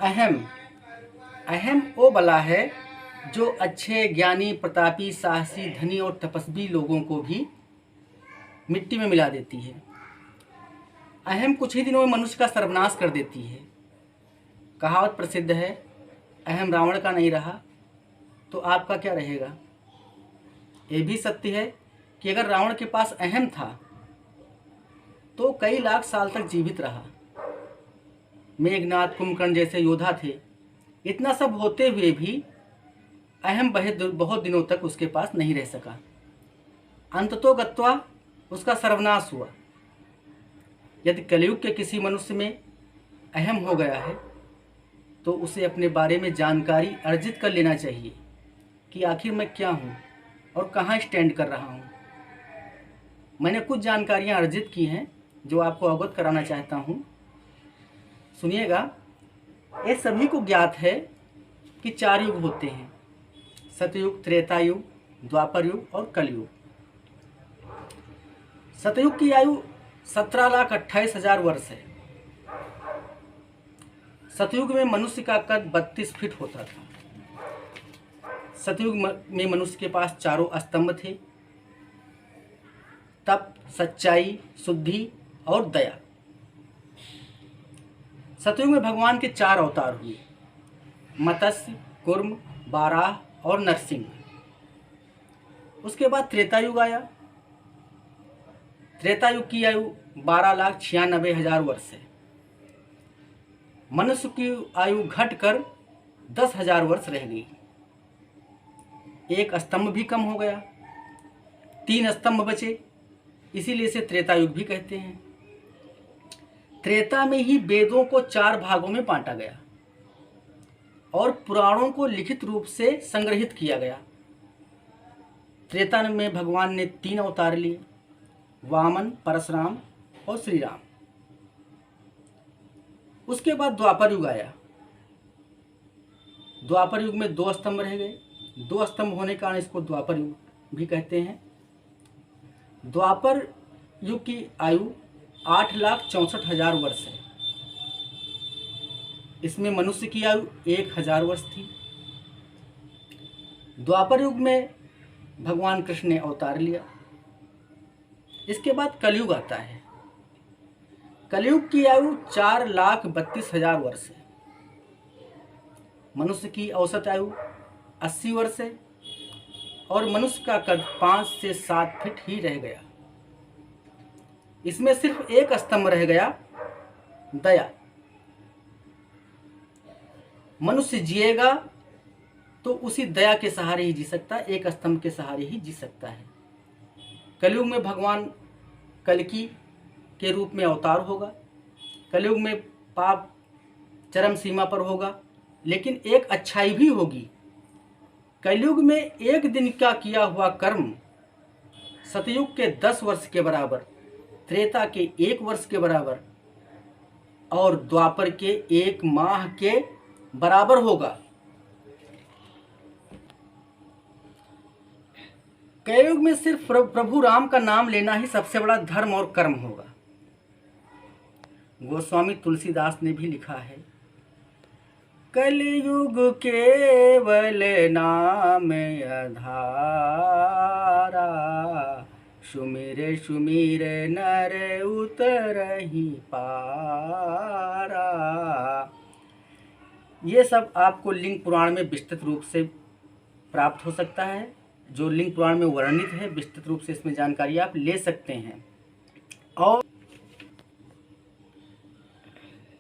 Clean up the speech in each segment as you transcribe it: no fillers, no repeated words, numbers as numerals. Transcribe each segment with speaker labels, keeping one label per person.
Speaker 1: अहम अहम वो बला है जो अच्छे, ज्ञानी, प्रतापी, साहसी, धनी और तपस्वी लोगों को भी मिट्टी में मिला देती है। अहम कुछ ही दिनों में मनुष्य का सर्वनाश कर देती है। कहावत प्रसिद्ध है, अहम रावण का नहीं रहा तो आपका क्या रहेगा। ये भी सत्य है कि अगर रावण के पास अहम था तो कई लाख साल तक जीवित रहा। मेघनाथ, कुंभकर्ण जैसे योद्धा थे। इतना सब होते हुए भी अहम बहुत दिनों तक उसके पास नहीं रह सका। अंततो गत्वा उसका सर्वनाश हुआ। यदि कलयुग के किसी मनुष्य में अहम हो गया है तो उसे अपने बारे में जानकारी अर्जित कर लेना चाहिए कि आखिर मैं क्या हूँ और कहाँ स्टैंड कर रहा हूँ। मैंने कुछ जानकारियाँ अर्जित की हैं जो आपको अवगत कराना चाहता हूँ। सुनिएगा। ये सभी को ज्ञात है कि 4 युग होते हैं, सतयुग, त्रेता युग, द्वापर युग और कलयुग। सतयुग की आयु 17,28,000 वर्ष है। सतयुग में मनुष्य का कद 32 फीट होता था। सतयुग में मनुष्य के पास चारों स्तंभ थे, तप, सच्चाई, शुद्धि और दया। सतयुग में भगवान के 4 अवतार हुए, मत्स्य, कूर्म, बाराह और नरसिंह। उसके बाद त्रेता युग आया। त्रेता युग की आयु 12,96,000 वर्ष है। मनुष्य की आयु घटकर 10,000 वर्ष रह गई। एक स्तंभ भी कम हो गया, 3 स्तंभ बचे, इसीलिए इसे त्रेता युग भी कहते हैं। त्रेता में ही वेदों को 4 भागों में बांटा गया और पुराणों को लिखित रूप से संग्रहित किया गया। त्रेता में भगवान ने 3 अवतार लिए, वामन, परशुराम और श्री राम। उसके बाद द्वापर युग आया। द्वापर युग में 2 स्तंभ रह गए। 2 स्तंभ होने के कारण इसको द्वापर युग भी कहते हैं। द्वापर युग की आयु 8,64,000 वर्ष है। इसमें मनुष्य की आयु 1,000 वर्ष थी। द्वापर युग में भगवान कृष्ण ने अवतार लिया। इसके बाद कलयुग आता है। कलयुग की आयु 4,32,000 वर्ष है। मनुष्य की औसत आयु 80 वर्ष है और मनुष्य का कद 5 से 7 फीट ही रह गया। इसमें सिर्फ एक स्तंभ रह गया, दया। मनुष्य जिएगा तो उसी दया के सहारे ही जी सकता है, एक स्तंभ के सहारे ही जी सकता है। कलयुग में भगवान कल्कि के रूप में अवतार होगा। कलयुग में पाप चरम सीमा पर होगा, लेकिन एक अच्छाई भी होगी। कलयुग में एक दिन का किया हुआ कर्म सतयुग के 10 वर्ष के बराबर, त्रेता के 1 वर्ष के बराबर और द्वापर के 1 माह के बराबर होगा। कलयुग में सिर्फ प्रभु राम का नाम लेना ही सबसे बड़ा धर्म और कर्म होगा। गोस्वामी तुलसीदास ने भी लिखा है, कलयुग केवल नाम आधारा, सुमिर सुमिर नर उतरहि पारा। ये सब आपको लिंग पुराण में विस्तृत रूप से प्राप्त हो सकता है। जो लिंग पुराण में वर्णित है, विस्तृत रूप से इसमें जानकारी आप ले सकते हैं।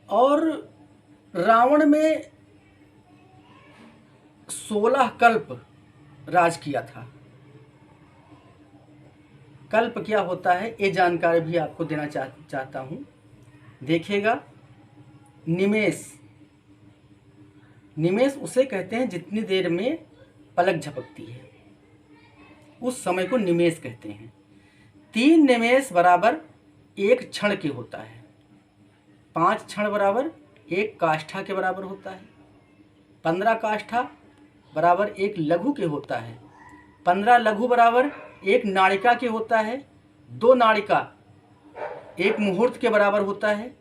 Speaker 1: और रावण में 16 कल्प राज किया था। कल्प क्या होता है ये जानकारी भी आपको देना चाहता हूँ। देखिएगा, निमेष उसे कहते हैं जितनी देर में पलक झपकती है, उस समय को निमेष कहते हैं। 3 निमेष बराबर 1 क्षण के होता है। 5 क्षण बराबर 1 काष्ठा के बराबर होता है। 15 काष्ठा बराबर 1 लघु के होता है। 15 लघु बराबर 1 नाड़िका के होता है। 2 नाड़िका 1 मुहूर्त के बराबर होता है।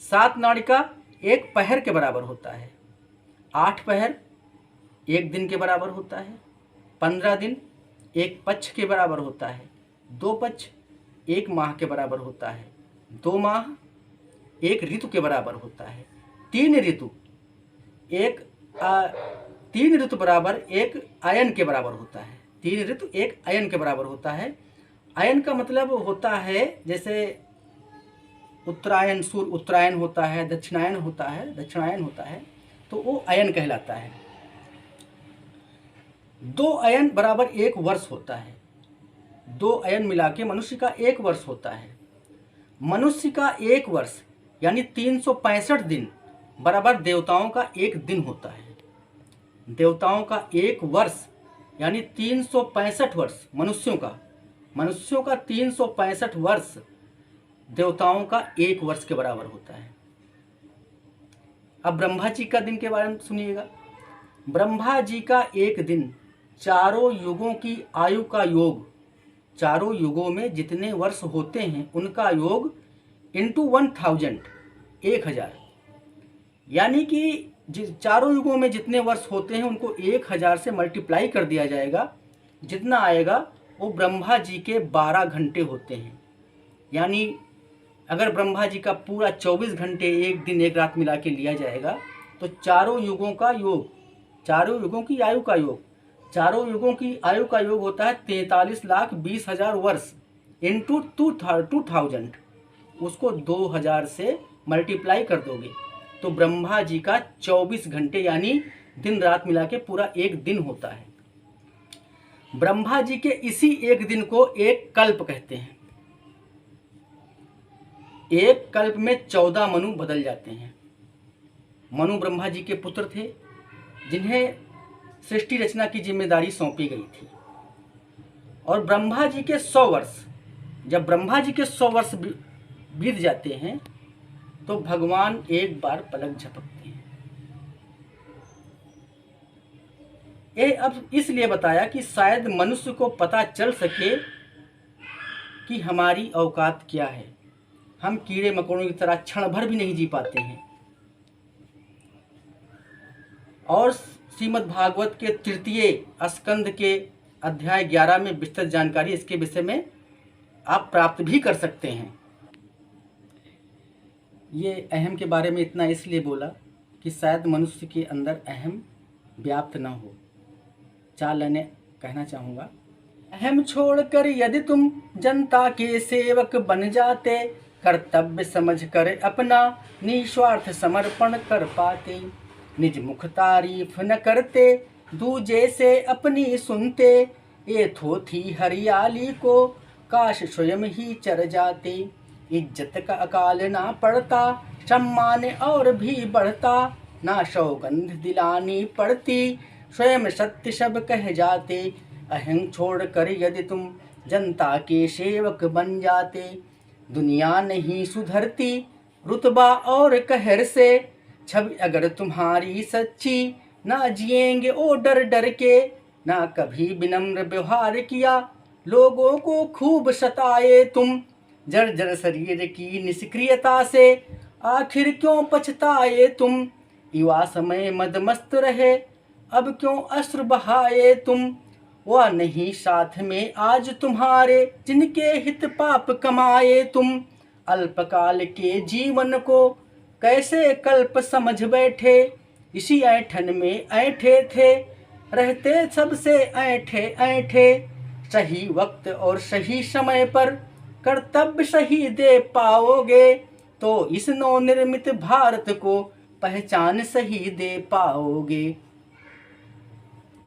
Speaker 1: 7 नाड़िका 1 पहर के बराबर होता है। 8 पहर 1 दिन के बराबर होता है, 15 दिन 1 पक्ष के बराबर होता है, 2 पक्ष 1 माह के बराबर होता है, 2 माह 1 ऋतु के बराबर होता है, 3 ऋतु 3 ऋतु बराबर 1 अयन के बराबर होता है, 3 ऋतु 1 अयन के बराबर होता है। अयन का मतलब होता है जैसे उत्तरायण, सूर्य उत्तरायण होता है, दक्षिणायन होता है, तो वो अयन कहलाता है। 2 अयन बराबर 1 वर्ष होता है, 2 अयन मिला के मनुष्य का 1 वर्ष होता है। मनुष्य का 1 वर्ष यानी 365 दिन बराबर देवताओं का 1 दिन होता है। देवताओं का 1 वर्ष यानी 365 वर्ष मनुष्यों का 365 वर्ष देवताओं का 1 वर्ष के बराबर होता है। अब ब्रह्मा जी का दिन के बारे में सुनिएगा। ब्रह्मा जी का 1 दिन चारों युगों की आयु का योग, चारों युगों में जितने वर्ष होते हैं उनका योग इंटू 1000 यानी कि चारों युगों में जितने वर्ष होते हैं उनको 1000 से मल्टीप्लाई कर दिया जाएगा। जितना आएगा वो ब्रह्मा जी के 12 घंटे होते हैं। यानी अगर ब्रह्मा जी का पूरा 24 घंटे 1 दिन 1 रात मिला के लिया जाएगा तो चारों युगों का योग, चारों युगों की आयु का योग, चारों युगों की आयु का योग होता है 43,20,000 वर्ष इंटू 2000। उसको 2000 से मल्टीप्लाई कर दोगे तो ब्रह्मा जी का 24 घंटे यानी दिन रात मिला के पूरा 1 दिन होता है। ब्रह्मा जी के इसी 1 दिन को 1 कल्प कहते हैं। 1 कल्प में 14 मनु बदल जाते हैं। मनु ब्रह्मा जी के पुत्र थे जिन्हें सृष्टि रचना की जिम्मेदारी सौंपी गई थी। और ब्रह्मा जी के 100 वर्ष, जब ब्रह्मा जी के 100 वर्ष बीत जाते हैं तो भगवान एक बार पलक झपकते हैं। ये अब इसलिए बताया कि शायद मनुष्य को पता चल सके कि हमारी औकात क्या है। हम कीड़े मकोड़ों की तरह क्षण भर भी नहीं जी पाते हैं। और श्रीमद् भागवत के 3 स्कंद के अध्याय 11 में विस्तृत जानकारी इसके विषय में आप प्राप्त भी कर सकते हैं। ये अहम के बारे में इतना इसलिए बोला कि शायद मनुष्य के अंदर अहम व्याप्त न हो। 4 लाइनें कहना चाहूँगा। अहम छोड़कर यदि तुम जनता के सेवक बन जाते, कर्तव्य समझकर अपना निस्वार्थ समर्पण कर पाते, निज मुख तारीफ न करते, दूजे से अपनी सुनते, ये थोथी हरियाली को काश स्वयं ही चर जाते, इज्जत का अकाल ना पड़ता, सम्मान और भी बढ़ता, ना सौगंध दिलानी पड़ती, स्वयं सत्य सब कह जाते, अहं छोड़कर यदि तुम जनता के सेवक बन जाते, दुनिया नहीं सुधरती रुतबा और कहर से, छवि अगर तुम्हारी सच्ची, ना जिएंगे ओ डर डर के, ना कभी विनम्र व्यवहार किया, लोगों को खूब सताए तुम, जर्जर शरीर की निष्क्रियता से आखिर क्यों पछताए तुम, युवा समय मदमस्त रहे अब क्यों अश्रु बहाए तुम, वह नहीं साथ में आज तुम्हारे जिनके हित पाप कमाए तुम, अल्पकाल के जीवन को कैसे कल्प समझ बैठे, इसी ऐंठन में ऐंठे थे, रहते सबसे ऐंठे ऐंठे, सही वक्त और सही समय पर कर्तव्य सही दे पाओगे, तो इस नवनिर्मित भारत को पहचान सही दे पाओगे।